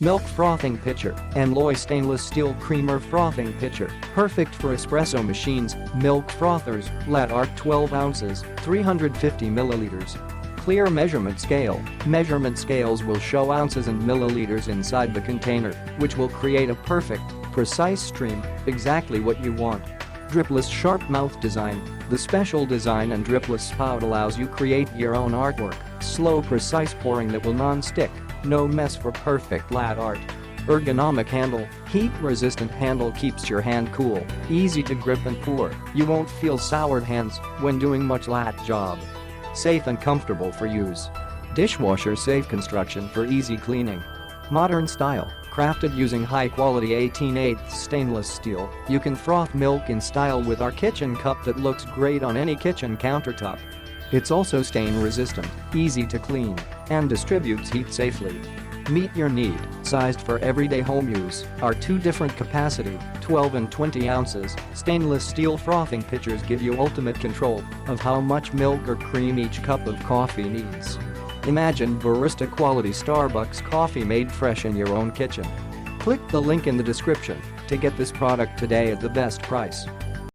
Milk frothing pitcher, ENLOY stainless steel creamer frothing pitcher, perfect for espresso machines, milk frothers, Latte 12 ounces, 350 milliliters. Clear measurement scale. Measurement scales will show ounces and milliliters inside the container, which will create a perfect, precise stream, exactly what you want. Dripless sharp mouth design. The special design and dripless spout allows you create your own artwork, slow precise pouring that will non-stick, no mess for perfect latte art. Ergonomic handle. Heat-resistant handle keeps your hand cool, easy to grip and pour. You won't feel soured hands when doing much latte job. Safe and comfortable for use. Dishwasher-safe construction for easy cleaning. Modern style. Crafted using high-quality 18/8 stainless steel, you can froth milk in style with our kitchen cup that looks great on any kitchen countertop. It's also stain-resistant, easy to clean, and distributes heat safely. Meet your need, sized for everyday home use. Our two different capacity, 12 and 20 ounces, stainless steel frothing pitchers give you ultimate control of how much milk or cream each cup of coffee needs. Imagine barista-quality Starbucks coffee made fresh in your own kitchen. Click the link in the description to get this product today at the best price.